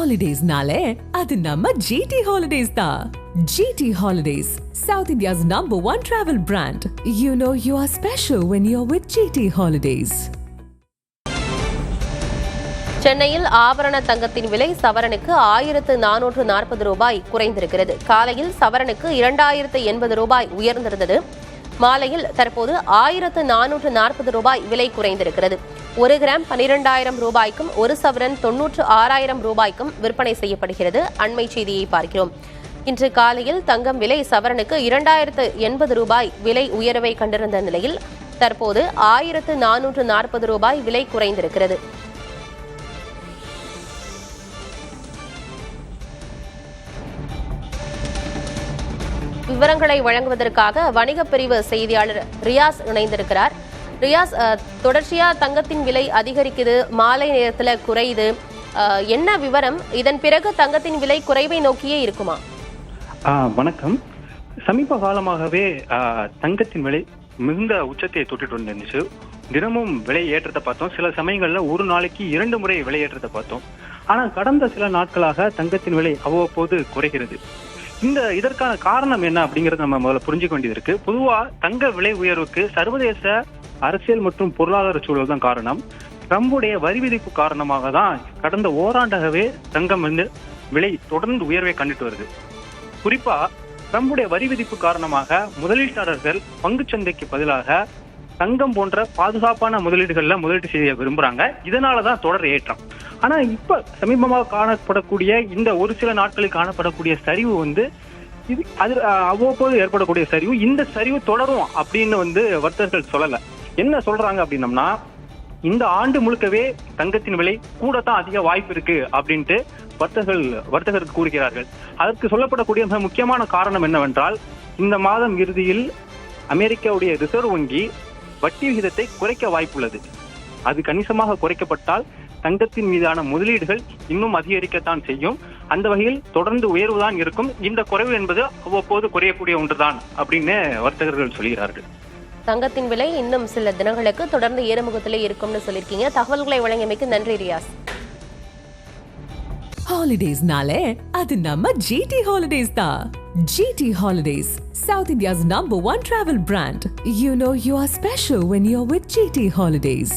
Holidays-nale, adu namma GT Holidays da. GT Holidays, South India's #1 travel brand. You know you are special when you're with GT Holidays. சென்னையில் ஆபரண தங்கத்தின் விலை சவரனுக்கு 1440 ரூபாய் குறைந்திருக்கிறது. காலையில் சவரனுக்கு 2080 ரூபாய் உயர்ந்திருந்தது. மாலையில் தற்போது 1440 ரூபாய் விலை குறைந்திருக்கிறது. 1 கிராம் 12,000 ரூபாய்க்கும் 1 சவரன் 96,000 ரூபாய்க்கும் விற்பனை செய்யப்படுகிறது. அண்மை செய்தியை பார்க்கிறோம். இன்று காலையில் தங்கம் விலை சவரனுக்கு 2080 ரூபாய் விலை உயர்வை கண்டிருந்த நிலையில் தற்போது 1440 ரூபாய் விலை குறைந்திருக்கிறது. விவரங்களை வழங்குவதற்காக வணிகப் பிரிவு செய்தியாளர் ரியாஸ் இணைந்திருக்கிறார். ரியாஸ், தொடர்ச்சியா தங்கத்தின் விலை அதிகரிக்குது, மாலை நேரத்தில் குறையுது, என்ன விவரம்? இதன் பிறகு தங்கத்தின் விலை குறைவை நோக்கியே இருக்குமா? வணக்கம். சமீப காலமாகவே தங்கத்தின் விலை மிகுந்த உச்சத்தை தொட்டுட்டு வந்துருந்துச்சு. தினமும் விலை ஏற்றத்தை பார்த்தோம். சில சமயங்கள்ல ஒரு நாளைக்கு 2 முறை விலை ஏற்றத்தை பார்த்தோம். ஆனா கடந்த சில நாட்களாக தங்கத்தின் விலை அவ்வப்போது குறைகிறது. இதற்கான காரணம் என்ன அப்படிங்கறது நம்ம முதல்ல புரிஞ்சுக்க வேண்டியது இருக்கு. பொதுவா தங்க விலை உயர்வுக்கு சர்வதேச அரசியல் மற்றும் பொருளாதார சூழல் தான் காரணம். ட்ரம்புடைய வரி விதிப்பு காரணமாக தான் கடந்த ஓராண்டாகவே தங்கம் விலை தொடர்ந்து உயர்வை கண்டுட்டு வருது. குறிப்பா ட்ரம்புடைய வரி விதிப்பு காரணமாக முதலீட்டாளர்கள் பங்குச்சந்தைக்கு பதிலாக தங்கம் போன்ற பாதுகாப்பான முதலீடுகள்ல முதலீடு செய்ய விரும்புறாங்க. இதனாலதான் தொடர் ஏற்றம். ஆனா இப்ப சமீபமாக காணப்படக்கூடிய இந்த ஒரு சில நாட்களில் காணப்படக்கூடிய சரிவு அவ்வப்போது ஏற்படக்கூடிய சரிவு, இந்த சரிவு தொடரும் அப்படின்னு வர்த்தகர்கள் சொல்லல. என்ன சொல்றாங்க அப்படின்னம்னா, இந்த ஆண்டு முழுக்கவே தங்கத்தின் விலை கூடத்தான் அதிக வாய்ப்பு இருக்கு அப்படின்ட்டு வர்த்தகர்கள் கூறுகிறார்கள். அதற்கு சொல்லப்படக்கூடிய மிக முக்கியமான காரணம் என்னவென்றால், இந்த மாதம் இறுதியில் அமெரிக்காவுடைய ரிசர்வ் வங்கி வட்டி விகிதத்தை குறைக்க வாய்ப்புள்ளது. அது கணிசமாக குறைக்கப்பட்டால் தங்கத்தின் மீதான முதலீடுகள் இன்னும் அதிகரிக்கத்தான் செய்யும். அந்த வகையில் தொடர்ந்து உயர்வுதான் இருக்கும். இந்த குறைவு என்பது அவ்வப்போது குறையக்கூடிய ஒன்றுதான் அப்படின்னு வர்த்தகர்கள் சொல்கிறார்கள். தங்கத்தின் விலை இன்னும் சில தினங்களுக்கு தொடர்ந்து ஏறுமுகத்திலே இருக்கும்னு சொல்லியிருக்கீங்க. தகவல்களை வழங்கியமைக்கு நன்றி Riyaz. Holidays-nale, adu namma GT Holidays da. GT Holidays, South India's #1 travel brand. You know you are special when you're with GT Holidays.